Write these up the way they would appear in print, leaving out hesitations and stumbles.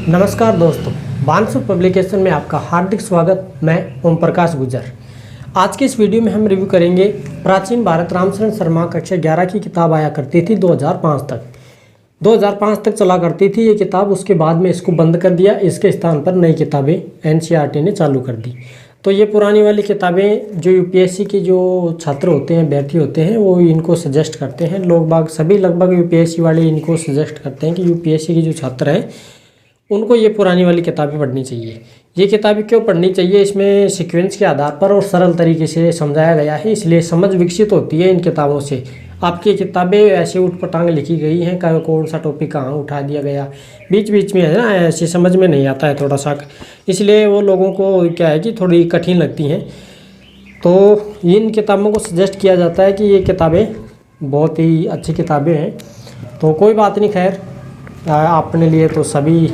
नमस्कार दोस्तों, बांसु पब्लिकेशन में आपका हार्दिक स्वागत। मैं ओम प्रकाश गुजर। आज के इस वीडियो में हम रिव्यू करेंगे प्राचीन भारत रामशरण शर्मा कक्षा 11 की किताब आया करती थी 2005 तक चला करती थी ये किताब। उसके बाद में इसको बंद कर दिया, इसके स्थान पर नई किताबें एनसीईआरटी ने चालू कर दी। तो ये पुरानी वाली किताबें जो यूपीएससी के जो छात्र होते हैं, अभ्यर्थी होते हैं, वो इनको सजेस्ट करते हैं। लोग बाग सभी लगभग यूपीएससी वाले इनको सजेस्ट करते हैं कि यूपीएससी के जो छात्र हैं उनको ये पुरानी वाली किताबें पढ़नी चाहिए। ये किताबें क्यों पढ़नी चाहिए? इसमें सीक्वेंस के आधार पर और सरल तरीके से समझाया गया है, इसलिए समझ विकसित होती है इन किताबों से। आपकी किताबें ऐसे उठपटांग लिखी गई हैं, कौन सा टॉपिक कहाँ उठा दिया गया, बीच बीच में है ना, ऐसे समझ में नहीं आता है थोड़ा सा, इसलिए वो लोगों को क्या है कि थोड़ी कठिन लगती हैं। तो इन किताबों को सजेस्ट किया जाता है कि ये किताबें बहुत ही अच्छी किताबें हैं। तो कोई बात नहीं, खैर अपने लिए तो सभी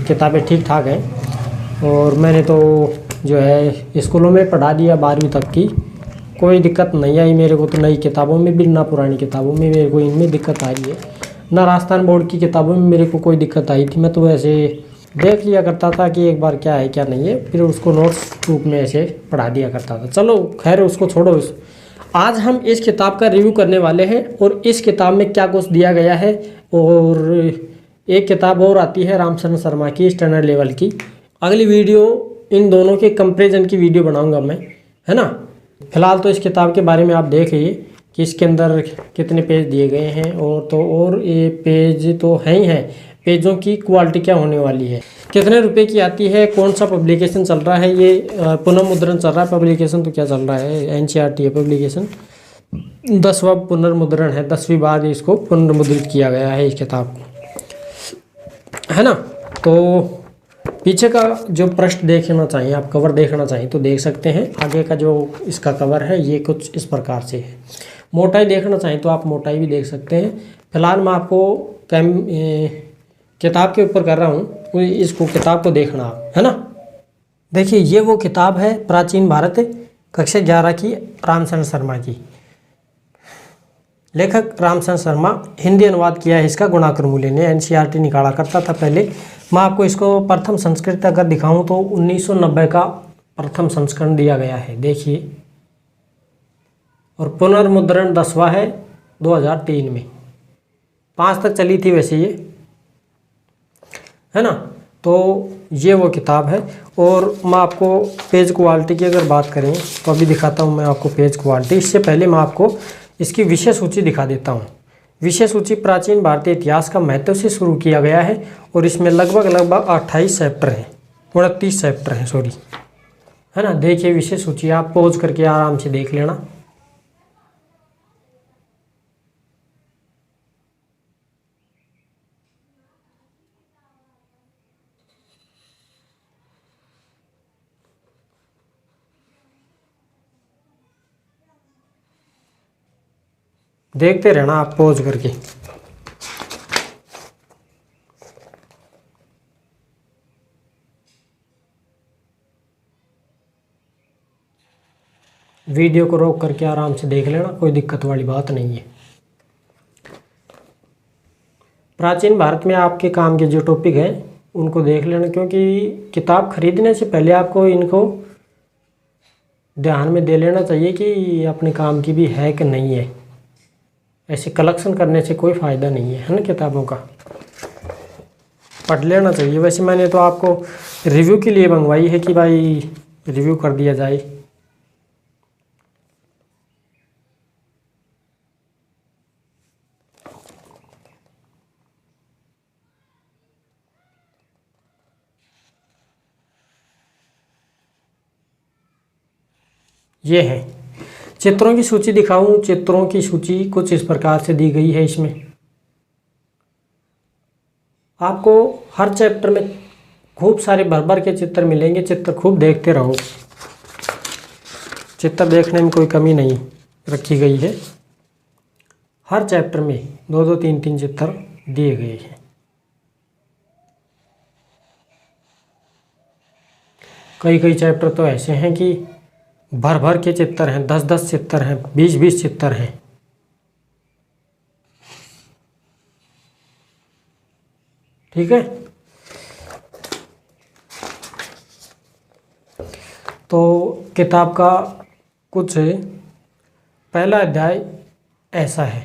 किताबें ठीक ठाक हैं। और मैंने तो जो है स्कूलों में पढ़ा दिया 12वीं तक की, कोई दिक्कत नहीं आई मेरे को। तो नई किताबों में भी ना पुरानी किताबों में मेरे को इनमें दिक्कत आ रही है, ना राजस्थान बोर्ड की किताबों में मेरे को कोई दिक्कत आई थी। मैं तो ऐसे देख लिया करता था कि एक बार क्या है क्या नहीं है, फिर उसको नोट्स रूप में ऐसे पढ़ा दिया करता था। चलो खैर उसको छोड़ो। आज हम इस किताब का रिव्यू करने वाले हैं और इस किताब में क्या कुछ दिया गया है। और एक किताब और आती है रामशरण शर्मा की स्टैंडर्ड लेवल की, अगली वीडियो इन दोनों के कंपैरिजन की वीडियो बनाऊंगा मैं, है ना। फिलहाल तो इस किताब के बारे में आप देख लीजिए कि इसके अंदर कितने पेज दिए गए हैं। और ये पेज तो हैं ही हैं, पेजों की क्वालिटी क्या होने वाली है, कितने रुपए की आती है, कौन सा पब्लिकेशन चल रहा है, ये पुनर्मुद्रण चल रहा है। पब्लिकेशन तो क्या चल रहा है, एनसीईआरटी है पब्लिकेशन, 10वां पुनर्मुद्रण है, 10वीं बार इसको पुनर्मुद्रित किया गया है इस किताब को, है ना। तो पीछे का जो पृष्ठ देखना चाहिए, आप कवर देखना चाहिए तो देख सकते हैं। आगे का जो इसका कवर है ये कुछ इस प्रकार से है। मोटाई देखना चाहिए तो आप मोटाई भी देख सकते हैं। फिलहाल मैं आपको किताब के ऊपर कर रहा हूँ, इसको किताब को देखना आप, है ना। देखिए ये वो किताब है प्राचीन भारत कक्षा 11 की, रामशरण शर्मा की। लेखक रामशरण शर्मा, हिंदी अनुवाद किया है इसका गुणाकर मूल्य ने, एनसीईआरटी निकाला करता था पहले। मैं आपको इसको प्रथम संस्करण अगर दिखाऊं तो 1990 का प्रथम संस्करण दिया गया है, देखिए। और पुनर्मुद्रण 10वां है 2003 में, 5 तक चली थी वैसे ये, है ना। तो ये वो किताब है। और मैं आपको पेज क्वालिटी की अगर बात करें तो अभी दिखाता हूँ मैं आपको पेज क्वालिटी। इससे पहले मैं आपको इसकी विषय सूची दिखा देता हूँ। विषय सूची प्राचीन भारतीय इतिहास का महत्व से शुरू किया गया है और इसमें लगभग 28 चैप्टर हैं, 29 चैप्टर हैं, सॉरी, है ना। देखिए विषय सूची, आप पॉज करके आराम से देख लेना। देखते रहना आप पॉज करके। वीडियो को रोक करके आराम से देख लेना, कोई दिक्कत वाली बात नहीं है। प्राचीन भारत में आपके काम के जो टॉपिक हैं उनको देख लेना, क्योंकि किताब खरीदने से पहले आपको इनको ध्यान में दे लेना चाहिए कि अपने काम की भी है कि नहीं है। ऐसे कलेक्शन करने से कोई फ़ायदा नहीं है ना, किताबों का पढ़ लेना चाहिए। वैसे मैंने तो आपको रिव्यू के लिए मंगवाई है कि भाई रिव्यू कर दिया जाए। ये है चित्रों की सूची दिखाऊं। चित्रों की सूची कुछ इस प्रकार से दी गई है। इसमें आपको हर चैप्टर में खूब सारे भर भर के चित्र मिलेंगे। चित्र खूब देखते रहो, चित्र देखने में कोई कमी नहीं रखी गई है। हर चैप्टर में 2-2, 3-3 चित्र दिए गए हैं। कई चैप्टर तो ऐसे हैं कि भर भर के चित्र हैं, 10-10 चित्र हैं, 20-20 चित्र हैं। ठीक है। तो किताब का कुछ पहला अध्याय ऐसा है।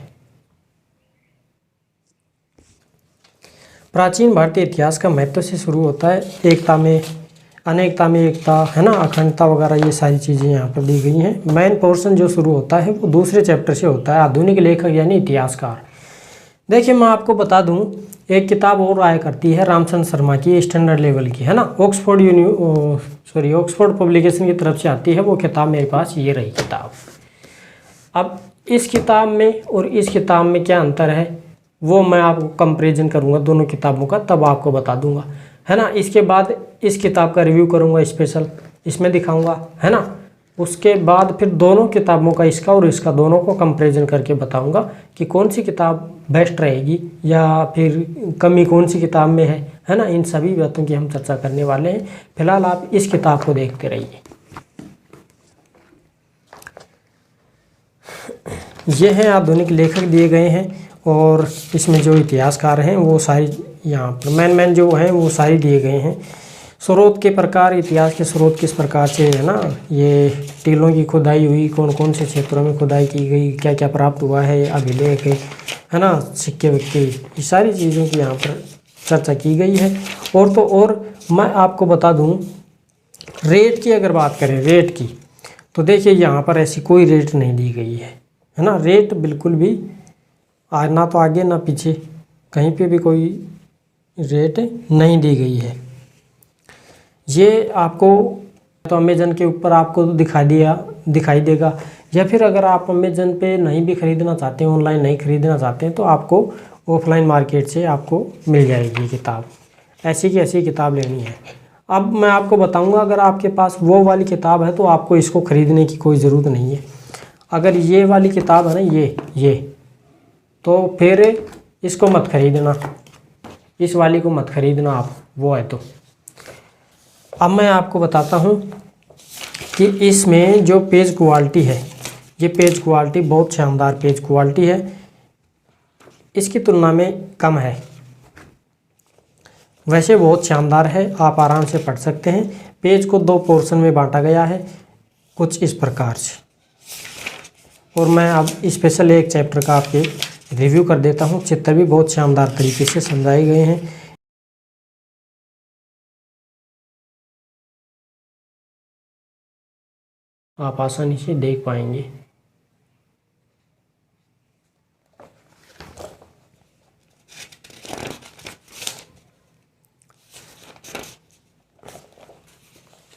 प्राचीन भारतीय इतिहास का महत्व से शुरू होता है, एकता में अनेकता में एकता, है ना, अखंडता वगैरह, ये सारी चीज़ें यहाँ पर दी गई हैं। मेन पोर्शन जो शुरू होता है वो दूसरे चैप्टर से होता है, आधुनिक लेखक यानी इतिहासकार। देखिए मैं आपको बता दूं, एक किताब और आया करती है रामचंद्र शर्मा की, स्टैंडर्ड लेवल की, है ना, ऑक्सफोर्ड पब्लिकेशन की तरफ से आती है। वो किताब मेरे पास ये रही किताब। अब इस किताब में और इस किताब में क्या अंतर है वो मैं आपको कंपैरिजन करूँगा दोनों किताबों का, तब आपको बता दूंगा, है ना। इसके बाद इस किताब का रिव्यू करूँगा स्पेशल, इसमें दिखाऊँगा, है ना। उसके बाद फिर दोनों किताबों का, इसका और इसका, दोनों को कंपैरिजन करके बताऊंगा कि कौन सी किताब बेस्ट रहेगी या फिर कमी कौन सी किताब में है ना। इन सभी बातों की हम चर्चा करने वाले हैं। फिलहाल आप इस किताब को देखते रहिए। ये हैं आधुनिक लेखक दिए गए हैं और इसमें जो इतिहासकार हैं वो सारी यहाँ पर मैन जो हैं वो सारी दिए गए हैं। स्रोत के प्रकार, इतिहास के स्रोत किस प्रकार से, है ना, ये टीलों की खुदाई हुई, कौन कौन से क्षेत्रों में खुदाई की गई, क्या क्या प्राप्त हुआ है, अभिलेख है ना, सिक्के विक्के, ये सारी चीज़ों की यहाँ पर चर्चा की गई है। और तो और मैं आपको बता दूँ, रेट की अगर बात करें, रेट की, तो देखिए यहाँ पर ऐसी कोई रेट नहीं दी गई है ना। रेट बिल्कुल भी ना तो आगे ना पीछे, कहीं पे भी कोई रेट नहीं दी गई है। ये आपको तो अमेज़न के ऊपर आपको दिखाई देगा, या फिर अगर आप अमेज़न पे नहीं भी ख़रीदना चाहते हैं, ऑनलाइन नहीं ख़रीदना चाहते हैं, तो आपको ऑफलाइन मार्केट से आपको मिल जाएगी किताब। ऐसी की ऐसी किताब लेनी है। अब मैं आपको बताऊंगा, अगर आपके पास वो वाली किताब है तो आपको इसको ख़रीदने की कोई ज़रूरत नहीं है। अगर ये वाली किताब है ना, ये तो फिर इसको मत ख़रीदना, इस वाली को मत ख़रीदना आप, वो है तो। अब मैं आपको बताता हूँ कि इसमें जो पेज क्वालिटी है, ये पेज क्वालिटी बहुत शानदार पेज क्वालिटी है, इसकी तुलना में कम है। वैसे बहुत शानदार है, आप आराम से पढ़ सकते हैं। पेज को 2 पोर्शन में बांटा गया है कुछ इस प्रकार से। और मैं अब स्पेशल एक चैप्टर का आपके रिव्यू कर देता हूँ। चित्र भी बहुत शानदार तरीके से समझाए गए हैं। आप आसानी से देख पाएंगे।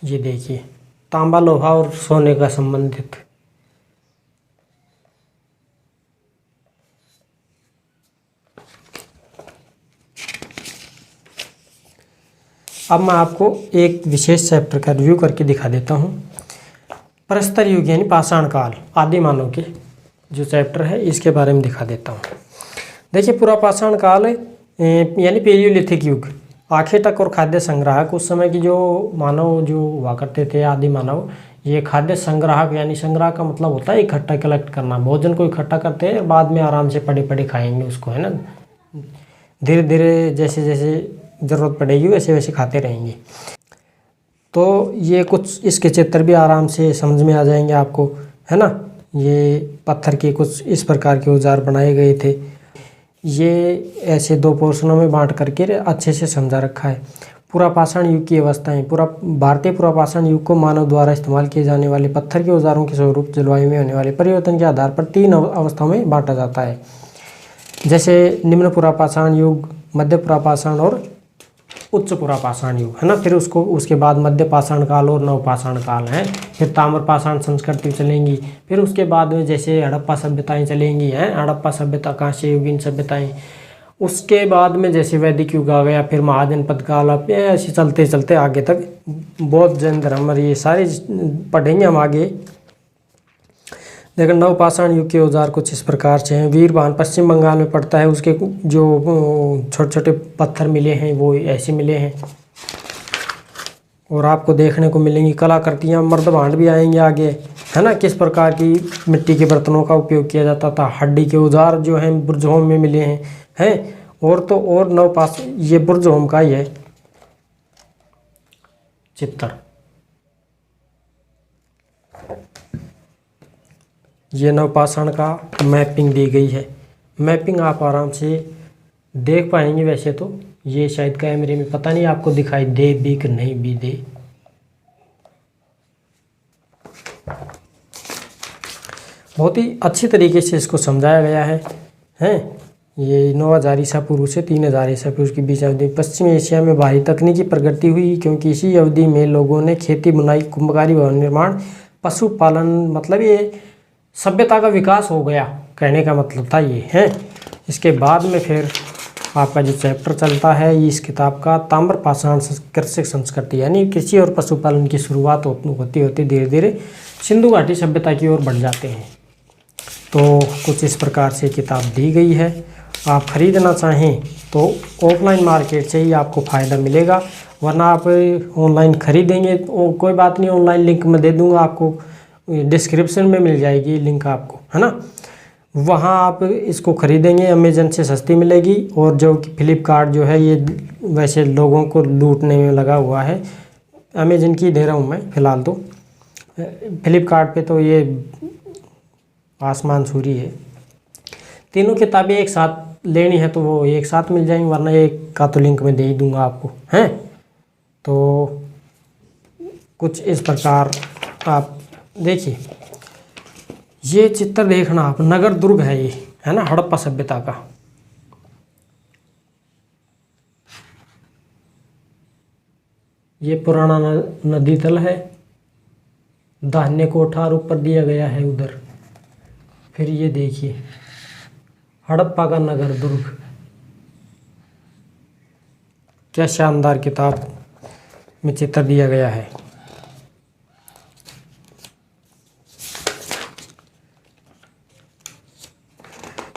ये देखिए, तांबा, लोहा और सोने का संबंधित। अब मैं आपको एक विशेष चैप्टर का रिव्यू करके दिखा देता हूँ। प्रस्तर युग यानी पाषाण काल, आदि मानव के जो चैप्टर है इसके बारे में दिखा देता हूँ। देखिए, पूरा पाषाण काल यानी पेलियोलिथिक युग, आखे तक और खाद्य संग्राहक, उस समय की जो मानव जो हुआ करते थे, आदि मानव, ये खाद्य संग्राहक, यानी संग्रह का मतलब होता है इकट्ठा कलेक्ट करना। भोजन को इकट्ठा करते हैं, बाद में आराम से पड़े पड़े खाएंगे उसको, है ना। धीरे धीरे जैसे जैसे ज़रूरत पड़ेगी वैसे वैसे खाते रहेंगे। तो ये कुछ इसके चित्र भी आराम से समझ में आ जाएंगे आपको, है ना। ये पत्थर के कुछ इस प्रकार के औजार बनाए गए थे। ये ऐसे 2 पोर्शनों में बांट करके अच्छे से समझा रखा है। पूरा पाषाण युग की अवस्थाएं, पूरा भारतीय पूरा पाषाण युग को मानव द्वारा इस्तेमाल किए जाने वाले पत्थर के औजारों के स्वरूप, जलवायु में होने वाले परिवर्तन के आधार पर 3 अवस्थाओं में बांटा जाता है। जैसे निम्न पुरा पाषाण युग, मध्य पुरा पाषाण और उच्च पुरा पाषाण युग, है ना। फिर उसके बाद मध्य पाषाण काल और नव पाषाण काल है। फिर ताम्र पाषाण संस्कृति चलेंगी। फिर उसके बाद में जैसे हड़प्पा सभ्यताएं चलेंगी, हैं, हड़प्पा सभ्यता, कांस्य युगीन सभ्यताएं। उसके बाद में जैसे वैदिक युग आ गया, फिर महाजनपद काल, अब ऐसे चलते चलते आगे तक बौद्ध, जैन धर्म, ये सारे पढ़ेंगे हम आगे। लेकिन नवपाषाण युग के औजार कुछ इस प्रकार से हैं। वीरभान पश्चिम बंगाल में पड़ता है, उसके जो छोटे छोटे पत्थर मिले हैं वो ऐसे मिले हैं और आपको देखने को मिलेंगी। कलाकृतियाँ, मर्दभांड भी आएंगे आगे, है ना। किस प्रकार की मिट्टी के बर्तनों का उपयोग किया जाता था। हड्डी के औजार जो हैं बुर्जहोम में मिले हैं। और तो और ये बुर्जहोम का ही है चित्र, ये नवपाषाण का मैपिंग दी गई है। मैपिंग आप आराम से देख पाएंगे। वैसे तो ये शायद कैमरे में पता नहीं आपको दिखाई दे भी कि नहीं भी दे। बहुत ही अच्छी तरीके से इसको समझाया गया है। हैं ये 9000 ईसा पूर्व से 3000 ईसा पूर्व के बीच अवधि पश्चिम एशिया में भारी तकनीकी प्रगति हुई, क्योंकि इसी अवधि में लोगों ने खेती, बुनाई, कुंभकारी, भवन निर्माण, पशुपालन, मतलब ये सभ्यता का विकास हो गया, कहने का मतलब था ये है। इसके बाद में फिर आपका जो चैप्टर चलता है इस किताब का, ताम्रपाषाण कृषि संस्कृति, यानी कृषि और पशुपालन की शुरुआत होती होती धीरे धीरे सिंधु घाटी सभ्यता की ओर बढ़ जाते हैं। तो कुछ इस प्रकार से किताब दी गई है। आप खरीदना चाहें तो ऑफलाइन मार्केट से ही आपको फ़ायदा मिलेगा, वरना आप ऑनलाइन खरीदेंगे तो कोई बात नहीं, ऑनलाइन लिंक मैं दे दूंगा आपको, डिस्क्रिप्शन में मिल जाएगी लिंक आपको, है ना। वहाँ आप इसको खरीदेंगे, अमेजन से सस्ती मिलेगी। और जो फ्लिपकार्ट जो है ये वैसे लोगों को लूटने में लगा हुआ है, अमेजन की दे रहा हूँ मैं फ़िलहाल। तो फ्लिपकार्ट पे तो ये आसमान छूरी है। तीनों किताबें एक साथ लेनी है तो वो एक साथ मिल जाएंगी, वरना एक का तो लिंक मैं दे ही दूंगा आपको, हैं। तो कुछ इस प्रकार आप देखिए, ये चित्र देखना आप, नगर दुर्ग है ये, है ना, हड़प्पा सभ्यता का। ये पुराना नदी तल है, दाहिने कोठार ऊपर दिया गया है उधर। फिर ये देखिए हड़प्पा का नगर दुर्ग, क्या शानदार किताब में चित्र दिया गया है।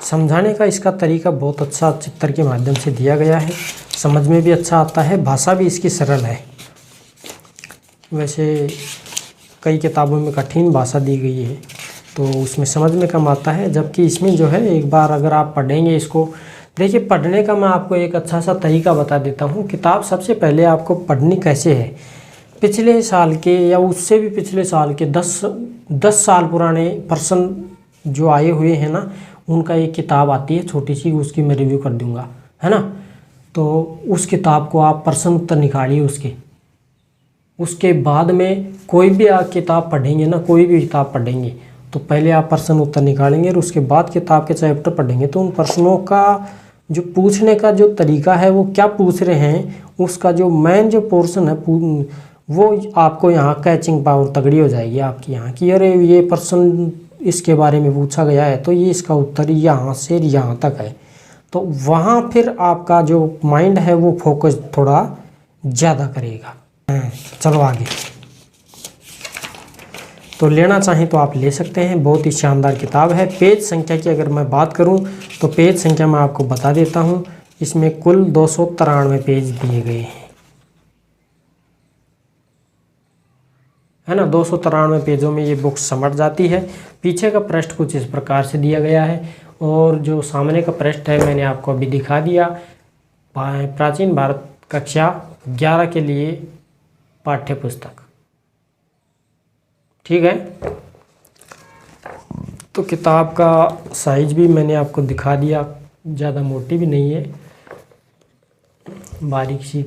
समझाने का इसका तरीका बहुत अच्छा चित्र के माध्यम से दिया गया है, समझ में भी अच्छा आता है, भाषा भी इसकी सरल है। वैसे कई किताबों में कठिन भाषा दी गई है तो उसमें समझ में कम आता है, जबकि इसमें जो है एक बार अगर आप पढ़ेंगे इसको, देखिए पढ़ने का मैं आपको एक अच्छा सा तरीका बता देता हूँ। किताब सबसे पहले आपको पढ़नी कैसे है, पिछले साल के या उससे भी पिछले साल के 10 साल पुराने पर्सन जो आए हुए हैं ना, उनका एक किताब आती है छोटी सी, उसकी मैं रिव्यू कर दूंगा, है ना। तो उस किताब को आप प्रश्न उत्तर निकालिए उसके बाद में कोई भी आप किताब पढ़ेंगे ना, कोई भी किताब पढ़ेंगे तो पहले आप प्रश्न उत्तर निकालेंगे और उसके बाद किताब के चैप्टर पढ़ेंगे। तो उन प्रश्नों का जो पूछने का जो तरीका है, वो क्या पूछ रहे हैं, उसका जो मेन जो पोर्शन है वो आपको यहाँ कैचिंग पावर तगड़ी हो जाएगी आपकी यहाँ की। अरे ये प्रश्न इसके बारे में पूछा गया है तो ये इसका उत्तर यहाँ से यहाँ तक है। तो वहाँ फिर आपका जो माइंड है वो फोकस थोड़ा ज़्यादा करेगा। चलो आगे। तो लेना चाहें तो आप ले सकते हैं, बहुत ही शानदार किताब है। पेज संख्या की अगर मैं बात करूं तो पेज संख्या मैं आपको बता देता हूं, इसमें कुल 293 पेज दिए गए हैं, है ना। 293 पेजों में ये बुक समझ जाती है। पीछे का पृष्ठ कुछ इस प्रकार से दिया गया है और जो सामने का पृष्ठ है मैंने आपको अभी दिखा दिया। प्राचीन भारत कक्षा 11 के लिए पाठ्य पुस्तक, ठीक है। तो किताब का साइज भी मैंने आपको दिखा दिया, ज़्यादा मोटी भी नहीं है, बारीक सी